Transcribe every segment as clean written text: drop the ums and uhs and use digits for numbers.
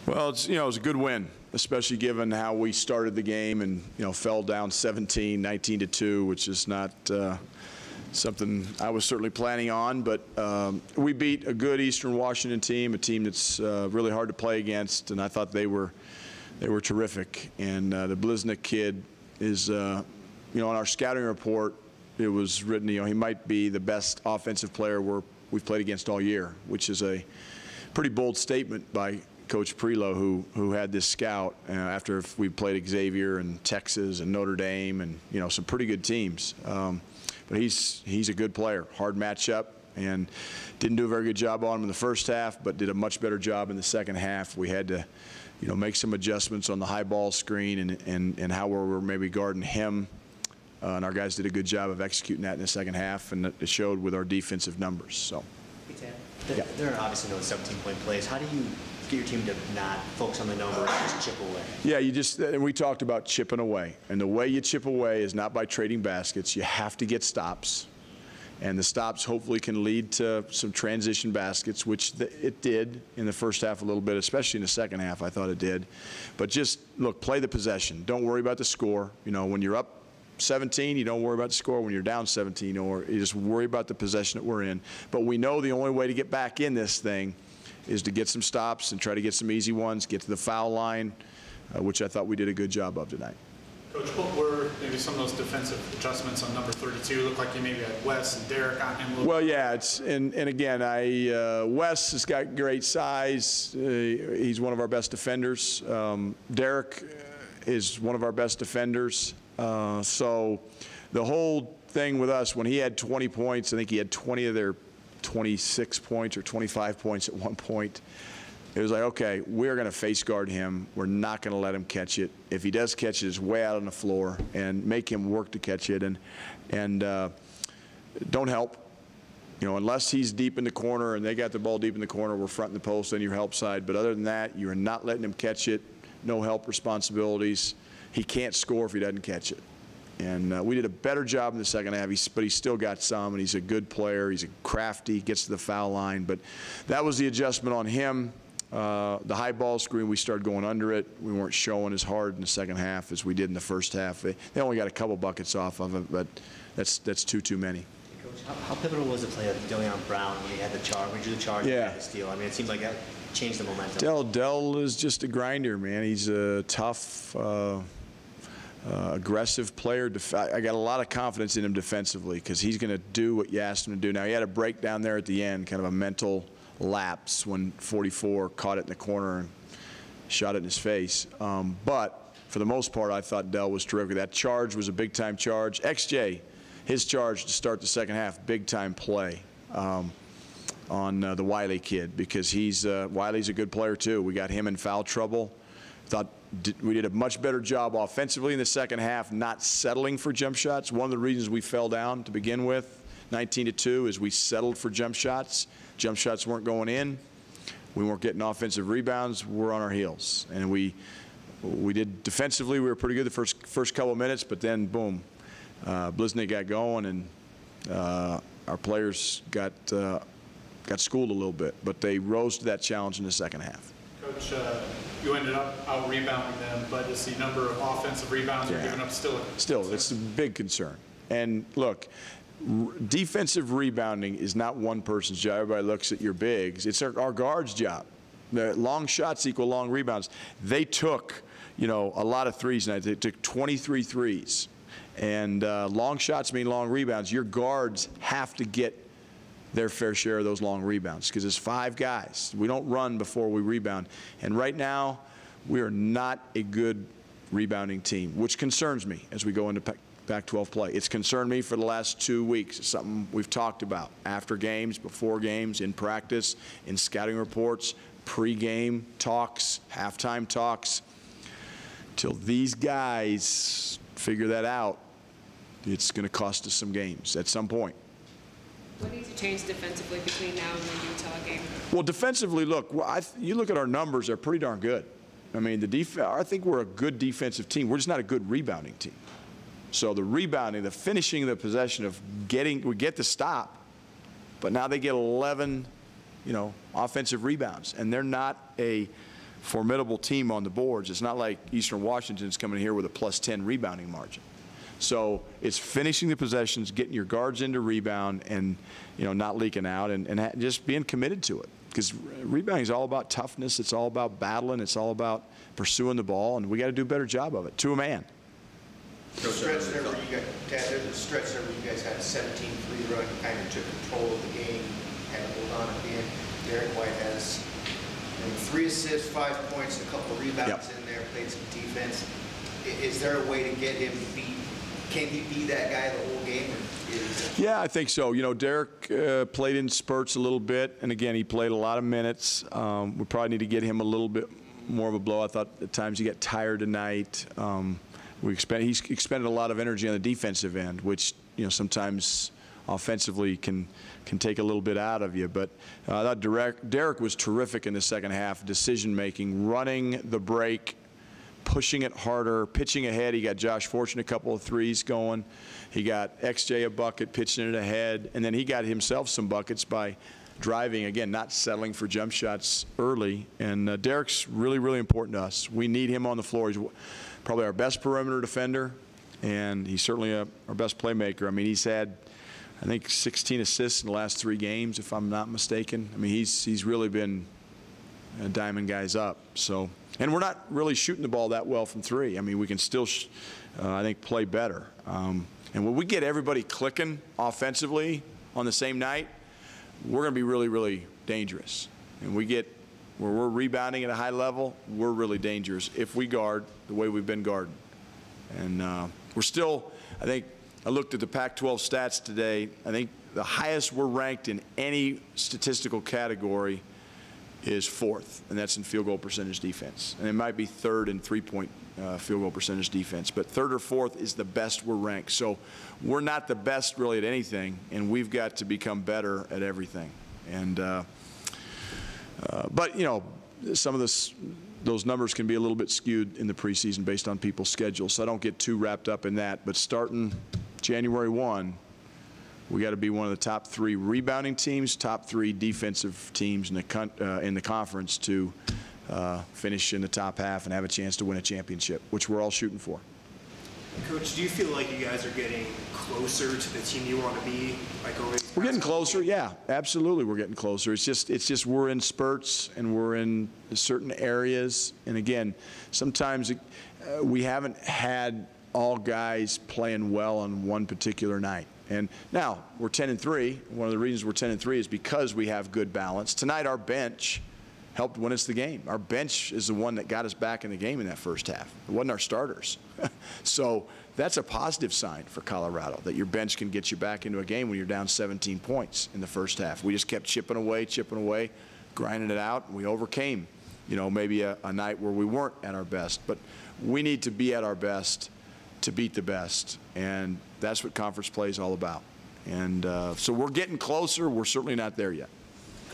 Well, it was a good win, especially given how we started the game and, fell down 17, 19-2, which is not something I was certainly planning on. But we beat a good Eastern Washington team, a team that's really hard to play against, and I thought they were terrific. And the Bliznick kid is, on our scouting report, it was written, he might be the best offensive player we've played against all year, which is a pretty bold statement by Coach Prelo, who had this scout after we played Xavier and Texas and Notre Dame and some pretty good teams. But he's a good player. Hard matchup, and didn't do a very good job on him in the first half, but did a much better job in the second half. We had to, make some adjustments on the high ball screen and how we were maybe guarding him. And our guys did a good job of executing that in the second half, and it showed with our defensive numbers. So. Hey, Tad, there are obviously no 17-point plays. How do you get your team to not focus on the number and just chip away? Yeah, and we talked about chipping away. And the way you chip away is not by trading baskets. You have to get stops. And the stops hopefully can lead to some transition baskets, which it did in the first half a little bit, especially in the second half, I thought it did. But just, look, play the possession. Don't worry about the score. When you're up 17, you don't worry about the score. When you're down 17, or you just worry about the possession that we're in. But we know the only way to get back in this thing is to get some stops and try to get some easy ones, get to the foul line, which I thought we did a good job of tonight. Coach, what were maybe some of those defensive adjustments on number 32? Looked like you maybe had Wes and Derek on him a little. Well, yeah, and again, Wes has got great size. He's one of our best defenders. Derek is one of our best defenders. So the whole thing with us, when he had 20 points, I think he had 20 of their 26 points or 25 points at one point. It was like, okay, we're going to face guard him. We're not going to let him catch it. If he does catch it, it's way out on the floor, and make him work to catch it. And don't help. Unless he's deep in the corner and they got the ball deep in the corner, we're fronting the post on your help side. But other than that, you're not letting him catch it. No help responsibilities. He can't score if he doesn't catch it. And we did a better job in the second half, but he's still got some, and he's a good player. He's crafty, gets to the foul line. But that was the adjustment on him. The high ball screen, we started going under it. We weren't showing as hard in the second half as we did in the first half. They only got a couple buckets off of it, but that's too many. Hey, Coach, how pivotal was the play of Delion Brown when he had the charge, when he drew the charge and had the steal? I mean, it seems like that changed the momentum. Dell is just a grinder, man. He's a tough, aggressive player. I got a lot of confidence in him defensively because he's going to do what you asked him to do. Now, he had a breakdown there at the end, kind of a mental lapse when 44 caught it in the corner and shot it in his face. But for the most part, I thought Dell was terrific. That charge was a big-time charge. XJ, his charge to start the second half, big-time play on the Wiley kid, because Wiley's a good player too. We got him in foul trouble. Thought we did a much better job offensively in the second half, not settling for jump shots. One of the reasons we fell down to begin with, 19-2, is we settled for jump shots. Jump shots weren't going in. We weren't getting offensive rebounds. We're on our heels, and we did defensively. We were pretty good the first couple of minutes, but then boom, Bliznick got going, and our players got schooled a little bit, but they rose to that challenge in the second half. Coach, you ended up out-rebounding them, but is the number of offensive rebounds you're giving up still it's a big concern. And look, defensive rebounding is not one person's job. Everybody looks at your bigs. It's our guards' job. The long shots equal long rebounds. They took, a lot of threes tonight. They took 23 threes. And long shots mean long rebounds. Your guards have to get their fair share of those long rebounds because it's 5 guys. We don't run before we rebound. And right now, we are not a good rebounding team, which concerns me as we go into Pac-12 play. It's concerned me for the last 2 weeks. It's something we've talked about after games, before games, in practice, in scouting reports, pre-game talks, halftime talks. Till these guys figure that out, it's going to cost us some games at some point. What needs to change defensively between now and the Utah game? Well, defensively, look, you look at our numbers, they're pretty darn good. I mean, I think we're a good defensive team. We're just not a good rebounding team. So the rebounding, the finishing of the possession of we get the stop, but now they get 11, offensive rebounds, and they're not a formidable team on the boards. It's not like Eastern Washington's coming here with a +10 rebounding margin. So it's finishing the possessions, getting your guards into rebound, and not leaking out, and just being committed to it. Because rebounding is all about toughness. It's all about battling. It's all about pursuing the ball, and we got to do a better job of it to a man. Stretch there where you got, Tad, there's a stretch there where you guys had a 17-3 run, kind of took control of the game, had to hold on at the end. Derek White has 3 assists, 5 points, a couple of rebounds in there, played some defense. Is there a way to get him to be? Can he be that guy the whole game? Yeah, I think so. Derek played in spurts a little bit, and again, he played a lot of minutes. We probably need to get him a little bit more of a blow. I thought at times he got tired tonight. He's expended a lot of energy on the defensive end, which sometimes offensively can take a little bit out of you. But I thought Derek was terrific in the second half, decision-making, running the break, pushing it harder, pitching ahead. He got Josh Fortune a couple of threes going. He got XJ a bucket, pitching it ahead. And then he got himself some buckets by driving, again, not settling for jump shots early. And Derek's really, really important to us. We need him on the floor. He's probably our best perimeter defender, and he's certainly our best playmaker. I mean, he's had, I think, 16 assists in the last 3 games, if I'm not mistaken. I mean, he's really been diming guys up. So, and we're not really shooting the ball that well from 3. I mean, we can still, I think, play better. And when we get everybody clicking offensively on the same night, we're going to be really, really dangerous. And we get where we're rebounding at a high level, we're really dangerous if we guard the way we've been guarding. And we're still, I think, I looked at the Pac-12 stats today. I think the highest we're ranked in any statistical category is 4th, and that's in field goal percentage defense. And it might be 3rd in 3-point field goal percentage defense, but 3rd or 4th is the best we're ranked. So we're not the best really at anything, and we've got to become better at everything. And but some of those numbers can be a little bit skewed in the preseason based on people's schedules, so I don't get too wrapped up in that. But starting January 1, we got to be one of the top 3 rebounding teams, top 3 defensive teams in the conference to finish in the top half and have a chance to win a championship, which we're all shooting for. Coach, do you feel like you guys are getting closer to the team you want to be? We're getting closer, yeah, absolutely. We're getting closer. It's just we're in spurts and we're in certain areas. And again, sometimes we haven't had all guys playing well on one particular night. And now we're 10-3. One of the reasons we're 10-3 is because we have good balance. Tonight, our bench helped win us the game. Our bench is the one that got us back in the game in that first half. It wasn't our starters. So that's a positive sign for Colorado, that your bench can get you back into a game when you're down 17 points in the first half. We just kept chipping away, grinding it out, and we overcame, maybe a night where we weren't at our best. But we need to be at our best to beat the best, and that's what conference play is all about. And so we're getting closer. We're certainly not there yet.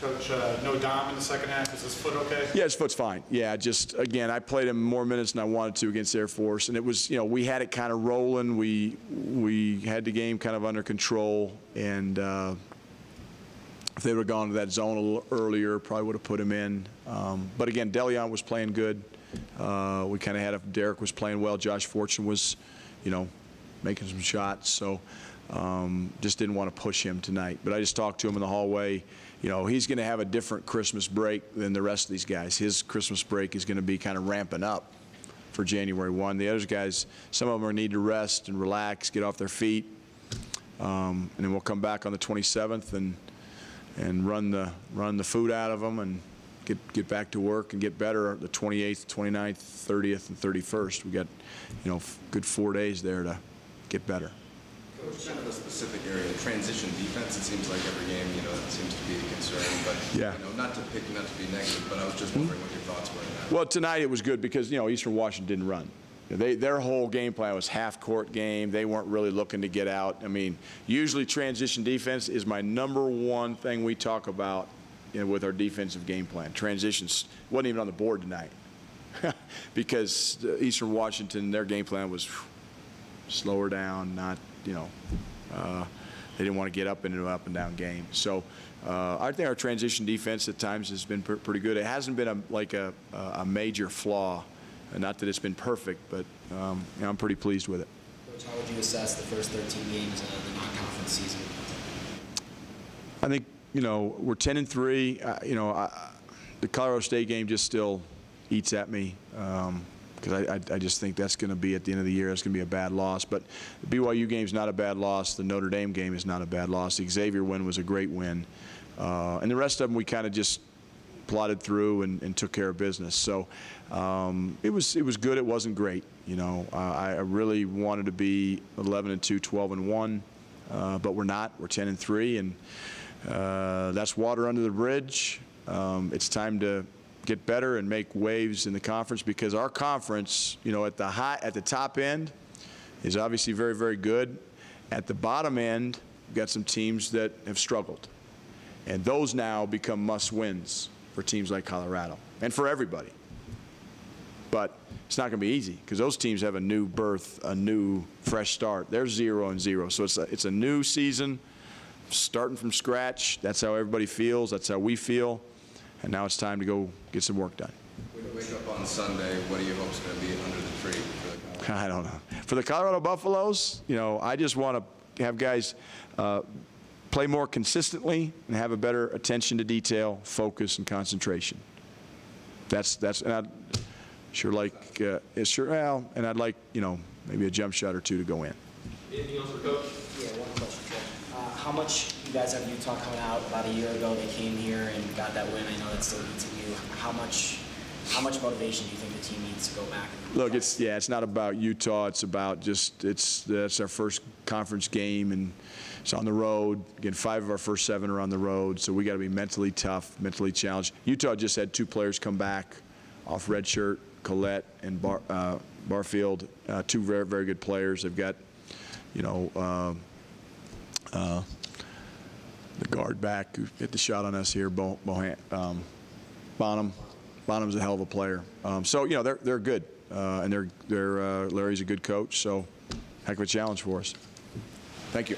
Coach, no Dom in the second half. Is his foot okay? Yeah, his foot's fine. Yeah, just, again, I played him more minutes than I wanted to against Air Force, and it was, we had it kind of rolling. We had the game kind of under control, and if they would have gone to that zone a little earlier, probably would have put him in. But again, Deleon was playing good. We kind of had Derek was playing well. Josh Fortune was, making some shots. So just didn't want to push him tonight. But I just talked to him in the hallway. He's going to have a different Christmas break than the rest of these guys. His Christmas break is going to be kind of ramping up for January 1. The other guys, some of them are need to rest and relax, get off their feet. And then we'll come back on the 27th and run the food out of them and get back to work and get better the 28th, 29th, 30th, and 31st. We got, good 4 days there to get better. Coach, kind of a specific area, transition defense, it seems like every game, that seems to be a concern. But, yeah. Not to be negative, but I was just wondering what your thoughts were on that. Well, tonight it was good because, Eastern Washington didn't run. Their whole game plan was half-court game. They weren't really looking to get out. I mean, usually transition defense is my #1 thing we talk about with our defensive game plan. Transitions wasn't even on the board tonight because Eastern Washington, their game plan was slow her down, not, They didn't want to get up into an up-and-down game. So I think our transition defense at times has been pretty good. It hasn't been a major flaw. Not that it's been perfect, but you know, I'm pretty pleased with it. Coach, how would you assess the first 13 games of the non-conference season? I think, you know, we're 10-3. You know, the Colorado State game just still eats at me because I just think that's going to be at the end of the year. It's going to be a bad loss. But the BYU game is not a bad loss. The Notre Dame game is not a bad loss. The Xavier win was a great win, and the rest of them we kind of just plodded through and took care of business. So it was good. It wasn't great. You know, I really wanted to be 11-2, 12-1, but we're not. We're 10-3, and that's water under the bridge. It's time to get better and make waves in the conference, because our conference, you know, at the top end is obviously very, very good. At the bottom end, we've got some teams that have struggled, and those now become must-wins for teams like Colorado and for everybody. But it's not going to be easy, because those teams have a new birth, a new fresh start. They're 0-0, so it's a new season, starting from scratch. That's how everybody feels. That's how we feel. And now it's time to go get some work done. When you wake up on Sunday, what do you hope is going to be under the tree for the Colorado? I don't know. For the Colorado Buffaloes, you know, I just want to have guys play more consistently and have a better attention to detail, focus, and concentration. That's and I'd sure like and I'd like, you know, maybe a jump shot or two to go in. Anything else for Coach? Yeah, one question, Coach. How much you guys have Utah coming out? About a year ago, they came here and got that win. I know that still beats you. How much motivation do you think the team needs to go back? Look, it's not about Utah. It's about that's our first conference game, and it's on the road. Again, 5 of our first 7 are on the road, so we got to be mentally tough, mentally challenged. Utah just had 2 players come back off red shirt, Collette and Barfield, 2 very, very good players. They've got, you know, the guard back who hit the shot on us here, Bonham. Bonham's a hell of a player. So, you know, they're good, and Larry's a good coach, so heck of a challenge for us. Thank you.